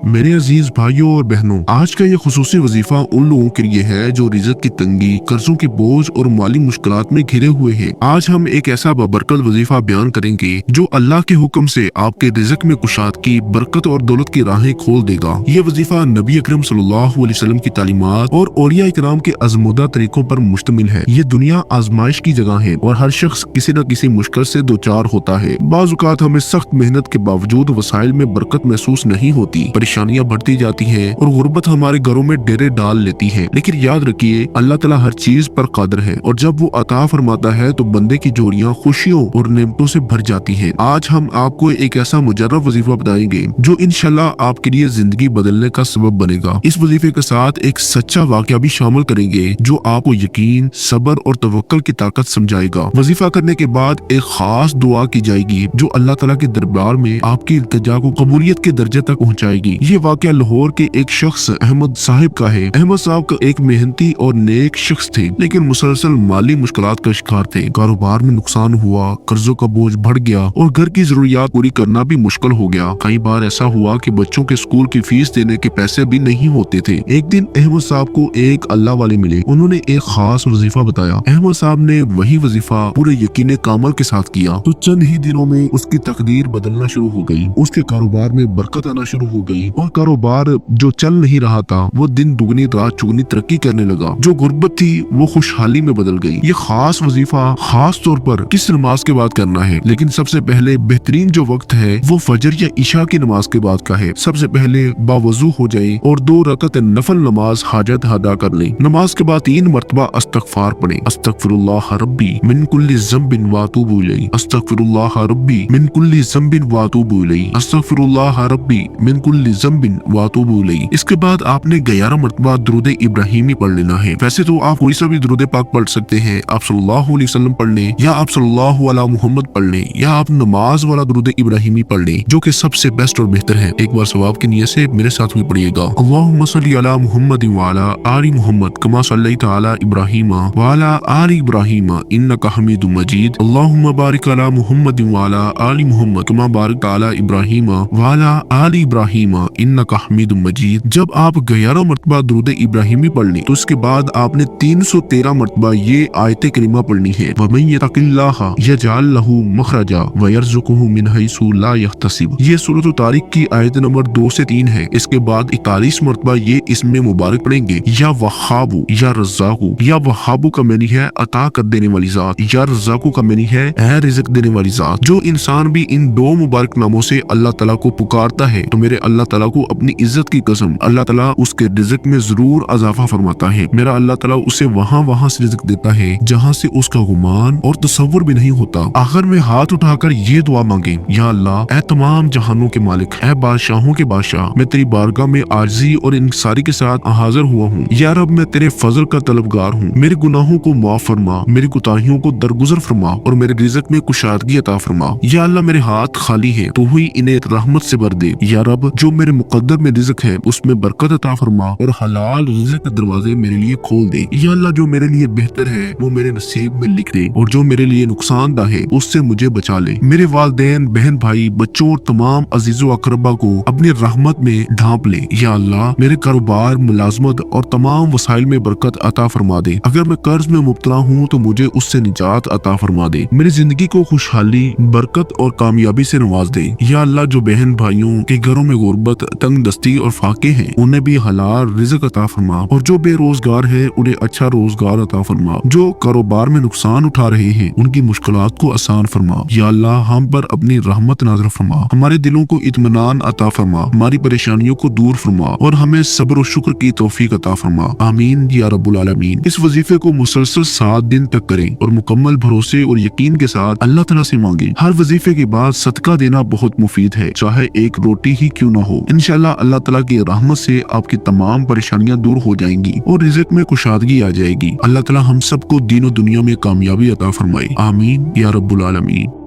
मेरे अजीज भाइयों और बहनों, आज का ये खुसूसी वजीफा उन लोगों के लिए है जो रिज़्क की तंगी, कर्जों के बोझ और माली मुश्किलात में घिरे हुए हैं। आज हम एक ऐसा बबरकत वजीफा बयान करेंगे जो अल्लाह के हुक्म से आपके रिज़्क में कुशादगी, बरकत और दौलत की राहें खोल देगा। ये वजीफा नबी अकरम सल्लल्लाहु अलैहि वसल्लम की तालीमात और औलिया इकराम के आजमूदा तरीकों पर मुश्तमिल है। ये दुनिया आजमाइश की जगह है और हर शख्स किसी न किसी मुश्किल से दो चार होता है। बाज़ औक़ात हमें सख्त मेहनत के बावजूद वसाइल में बरकत महसूस नहीं होती, परेशानियां बढ़ती जाती हैं और गुर्बत हमारे घरों में डेरे डाल लेती है। लेकिन याद रखिए, अल्लाह ताला हर चीज पर कादिर है और जब वो अता फरमाता है तो बंदे की जोड़ियां खुशियों और नेमतों से भर जाती हैं। आज हम आपको एक ऐसा मुजर्रब वजीफा बताएंगे जो इंशाल्लाह आपके लिए जिंदगी बदलने का सबब बनेगा। इस वजीफे के साथ एक सच्चा वाकया भी शामिल करेंगे जो आपको यकीन, सब्र और तवक्कुल की ताकत समझाएगा। वजीफा करने के बाद एक खास दुआ की जाएगी जो अल्लाह ताला के दरबार में आपकी इल्तिजा को कबूलियत के दर्जे तक पहुँचाएगी। ये वाकया लाहौर के एक शख्स अहमद साहिब का है। अहमद साहब का एक मेहनती और नेक शख्स थे, लेकिन मुसलसल माली मुश्किलात का शिकार थे। कारोबार में नुकसान हुआ, कर्जों का बोझ बढ़ गया और घर की जरूरियात पूरी करना भी मुश्किल हो गया। कई बार ऐसा हुआ कि बच्चों के स्कूल की फीस देने के पैसे भी नहीं होते थे। एक दिन अहमद साहब को एक अल्लाह वाले मिले। उन्होंने एक खास वजीफा बताया। अहमद साहब ने वही वजीफा पूरे यकीन कामल के साथ किया तो चंद ही दिनों में उसकी तकदीर बदलना शुरू हो गई। उसके कारोबार में बरकत आना शुरू हो गई और कारोबार जो चल नहीं रहा था वो दिन दुगनी रात चुगनी तरक्की करने लगा। जो गुर्बत थी वो खुशहाली में बदल गई। ये खास वजीफा खास तौर पर किस नमाज के बाद करना है, लेकिन सबसे पहले बेहतरीन जो वक्त है वो फजर या इशा की नमाज के बाद का है। सबसे पहले बावजू हो जाए और 2 रकत नफल नमाज हाजत अदा कर ले। नमाज के बाद 3 मरतबा अस्तगफार पढ़े। अस्तगफिरुल्लाह रब्बी मिन कुल्ली ज़ंबिन व अतूबु इलैहि, अस्तगफिरुल्लाह रब्बी मिन कुल्ली ज़ंबिन व अतूबु इलैहि, अस्तगफिरुल्लाह रब्बी मिन कुल्ली ज़ंबिन व अतूबु इलैहि। इसके बाद आपने 11 मरतबा दुरूद इब्राहिमी पढ़ लेना है। वैसे तो आप कोई सा भी दुरूद पाक पढ़ सकते हैं। आप सल्लल्लाहु अलैहि वसल्लम पढ़ लें या आप सल्लल्लाहु अला मुहम्मद पढ़ लें या आप नमाज वाला दुरूद इब्राहिमी पढ़ लें, जो कि सबसे बेस्ट और बेहतर है। एक बार सवाब की नियत से मेरे साथ भी पढ़िएगा। अल्लाहुम्मा सल्ली अला मुहम्मद व अला आलि मुहम्मद कमा सल्लैता अला इब्राहीम व अला आलि इब्राहीम इन्नका हमीदुम मजीद। अल्लाहुम्मा बारिक अला मुहम्मद व अला आलि मुहम्मद कमा बारकता अला इब्राहीम व अला आलि इब्राहीम इन्नका हमीदुम मजीद। जब आप 11 मरतबा दुरूद इब्राहिमी पढ़ लें तो उसके बाद आपने 313 मरतबा ये आयत करीमा पढ़नी है। वमन यतकिल्लाह यजअल लहू मखरजा व यरज़ुकुहु मिन हैसु ला यहतसिब। ये सूरत तारिक की आयत नंबर 2 से 3 है। इसके बाद 41 मरतबा ये इसमें मुबारक पढ़ेंगे। या वहाबू या रज़्ज़ाकू। या वहाबू का मानी है अता कर देने वाली जात, या रज़्ज़ाकू का मानी है ए रिज़्क देने वाली जात। जो इंसान भी इन 2 मुबारक नामों से अल्लाह ताला को पुकारता है तो मेरे अल्लाह ताला को अपनी इज्जत की कसम अल्लाह ताला उसके रिज़्क में जरूर अज़ाफा फरमाता है। मेरा अल्लाह ताला उसे वहाँ से रिज़्क देता है जहाँ से उसका गुमान और तसव्वुर भी नहीं होता। आखिर में हाथ उठाकर ये दुआ मांगे, या अल्लाह, ए तमाम जहानों के मालिक, ए बादशाहों के बादशाह, मैं तेरी बारगाह में आजिज़ी और इंकिसारी के साथ हाजिर हुआ हूँ। या रब, मैं तेरे फजल का तलबगार हूँ। मेरे गुनाहों को माफ फरमा, मेरी कोताहियों को दरगुजर फरमा और मेरे रिज़्क में कुशादगी अता फरमा। या अल्लाह, मेरे हाथ खाली है तो ही इन्हें रहमत से भर दे। या रब, जो मेरे मुकद्दर में रिज़्क है उसमें बरकत अता फरमा और हलाल रिज़्क के दरवाजे मेरे लिए खोल दे। या अल्लाह, जो मेरे लिए बेहतर है वो मेरे नसीब में लिख दे और जो मेरे लिए नुकसानदा है उससे मुझे बचा ले। मेरे वालिदैन, बहन भाई, बच्चों और तमाम अजीजों अकरबा को अपनी रहमत में ढांप ले। या अल्लाह, मेरे कारोबार, मुलाजमत और तमाम वसाइल में बरकत अता फरमा दे। अगर मैं कर्ज में मुब्तला हूँ तो मुझे उससे निजात अता फरमा दे। मेरी जिंदगी को खुशहाली, बरकत और कामयाबी से नवाज दे। या अल्लाह, जो बहन भाइयों के घरों में गुर्बत, तंग दस्ती और फाके हैं उन्हें भी हलाल रिज़्क अता फरमा और जो बेरोजगार है उन्हें अच्छा रोजगार अता फरमा। जो कारोबार में नुकसान उठा रहे हैं उनकी मुश्किलात को आसान फरमा। या अल्लाह, हम पर अपनी रहमत नाज़िल फरमा, हमारे दिलों को इत्मीनान अता फरमा, हमारी परेशानियों को दूर फरमा और हमें सब्र और शुक्र की तौफीक अता फरमा। आमीन या रब्बुल आलमीन। इस वजीफे को मुसलसल 7 दिन तक करें और मुकम्मल भरोसे और यकीन के साथ अल्लाह ताला से मांगे। हर वजीफे के बाद सदका देना बहुत मुफीद है, चाहे एक रोटी ही क्यों न हो। इंशाअल्लाह अल्लाह ताला की रहमत से आपकी तमाम परेशानियां दूर हो जाएंगी और रिज़्क में कुशादगी आ जाएगी। अल्लाह ताला हम सबको दीन और दुनिया में कामयाबी अता फरमाए। आमीन या रब्बुल आलमीन।